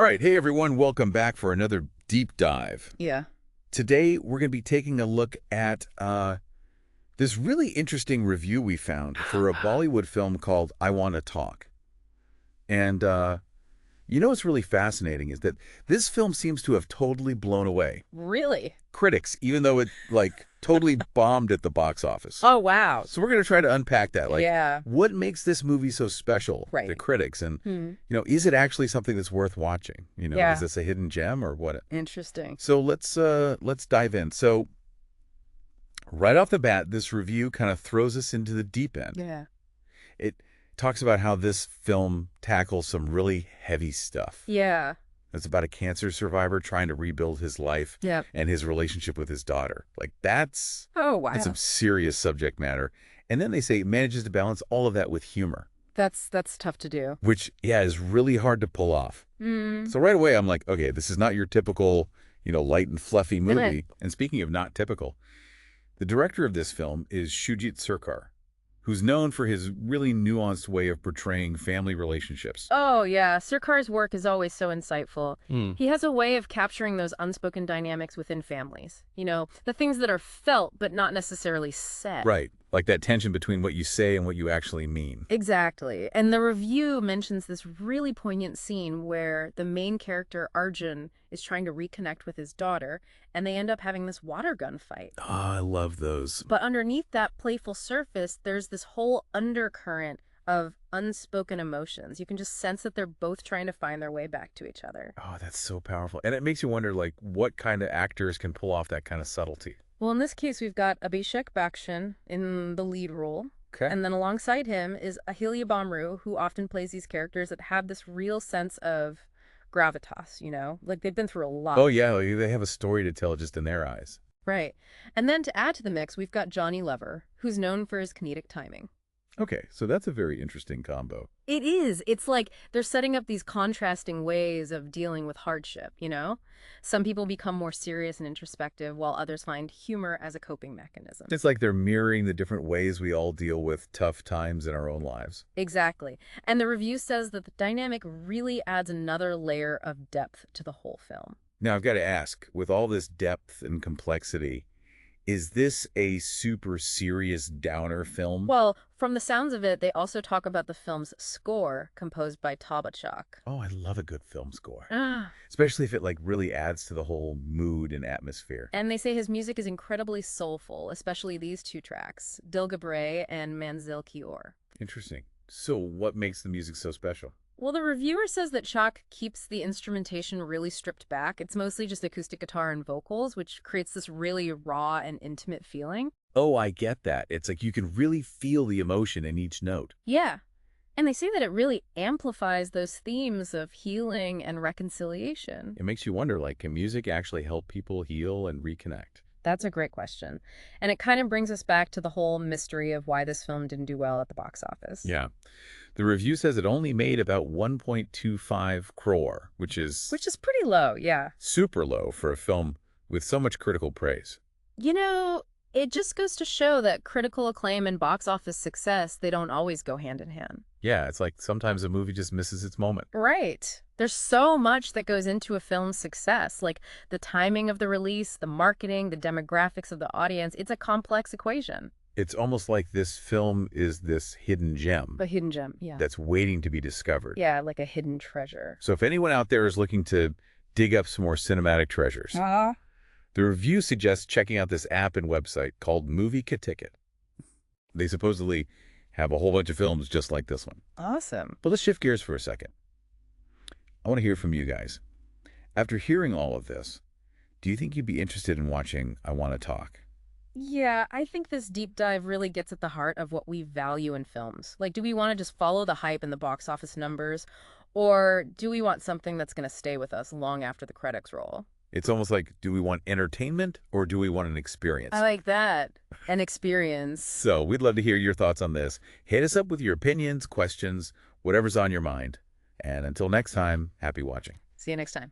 All right, hey everyone, welcome back for another deep dive. Yeah. Today we're going to be taking a look at this really interesting review we found for a Bollywood film called I Wanna Talk. And what's really fascinating is that this film seems to have totally blown away Really? critics, even though it totally bombed at the box office. Oh, wow. So we're going to try to unpack that. Yeah. What makes this movie so special to critics? And, is it actually something that's worth watching? Yeah. Is this a hidden gem or what? Interesting. So let's dive in. So right off the bat, this review kind of throws us into the deep end. Yeah. It talks about how this film tackles some really heavy stuff. Yeah. It's about a cancer survivor trying to rebuild his life and his relationship with his daughter. That's some serious subject matter. And then they say it manages to balance all of that with humor. That's tough to do. Which, is really hard to pull off. So right away, I'm like, okay, this is not your typical, light and fluffy movie. And speaking of not typical, the director of this film is Shoojit Sircar, who's known for his really nuanced way of portraying family relationships. Oh, yeah. Sircar's work is always so insightful. He has a way of capturing those unspoken dynamics within families. The things that are felt but not necessarily said. Right. Like that tension between what you say and what you actually mean. Exactly. And the review mentions this really poignant scene where the main character, Arjun, is trying to reconnect with his daughter, and they end up having this water gun fight. Oh, I love those. But underneath that playful surface, there's this whole undercurrent of unspoken emotions. You can just sense that they're both trying to find their way back to each other. Oh, that's so powerful. And it makes you wonder, what kind of actors can pull off that kind of subtlety? Well, in this case, we've got Abhishek Bachchan in the lead role. Okay. And then alongside him is Ahilya Bamru, who often plays these characters that have this real sense of gravitas, they've been through a lot. Oh, yeah, they have a story to tell just in their eyes. Right. And then to add to the mix, we've got Johnny Lever, who's known for his comedic timing. Okay, so that's a very interesting combo. It is. It's like they're setting up these contrasting ways of dealing with hardship, Some people become more serious and introspective, while others find humor as a coping mechanism. It's like they're mirroring the different ways we all deal with tough times in our own lives. Exactly. And the review says that the dynamic really adds another layer of depth to the whole film. Now, I've got to ask, with all this depth and complexity, is this a super serious downer film? Well, from the sounds of it, they also talk about the film's score, composed by Tabachak. Oh, I love a good film score. Ah. Especially if it really adds to the whole mood and atmosphere. And they say his music is incredibly soulful, especially these two tracks, Dil Gabre and Manzil Ki Or. Interesting. So what makes the music so special? Well, the reviewer says that Chak keeps the instrumentation really stripped back. It's mostly just acoustic guitar and vocals, which creates this really raw and intimate feeling. Oh, I get that. It's like you can really feel the emotion in each note. Yeah. And they say that it really amplifies those themes of healing and reconciliation. It makes you wonder, can music actually help people heal and reconnect? That's a great question. And it kind of brings us back to the whole mystery of why this film didn't do well at the box office. Yeah. The review says it only made about 1.25 crore, which is pretty low, yeah. Super low for a film with so much critical praise. It just goes to show that critical acclaim and box office success, they don't always go hand in hand. Yeah, it's like sometimes a movie just misses its moment. Right. There's so much that goes into a film's success, like the timing of the release, the marketing, the demographics of the audience. It's a complex equation. It's almost like this film is this hidden gem. A hidden gem, yeah. That's waiting to be discovered. Yeah, like a hidden treasure. So if anyone out there is looking to dig up some more cinematic treasures, the review suggests checking out this app and website called MovieKaTicket. They supposedly have a whole bunch of films just like this one. Awesome. But let's shift gears for a second. I want to hear from you guys. After hearing all of this, do you think you'd be interested in watching I Wanna Talk? Yeah, I think this deep dive really gets at the heart of what we value in films. Do we want to just follow the hype and the box office numbers, or do we want something that's going to stay with us long after the credits roll? It's almost like, do we want entertainment or do we want an experience? I like that. An experience. So we'd love to hear your thoughts on this. Hit us up with your opinions, questions, whatever's on your mind. And until next time, happy watching. See you next time.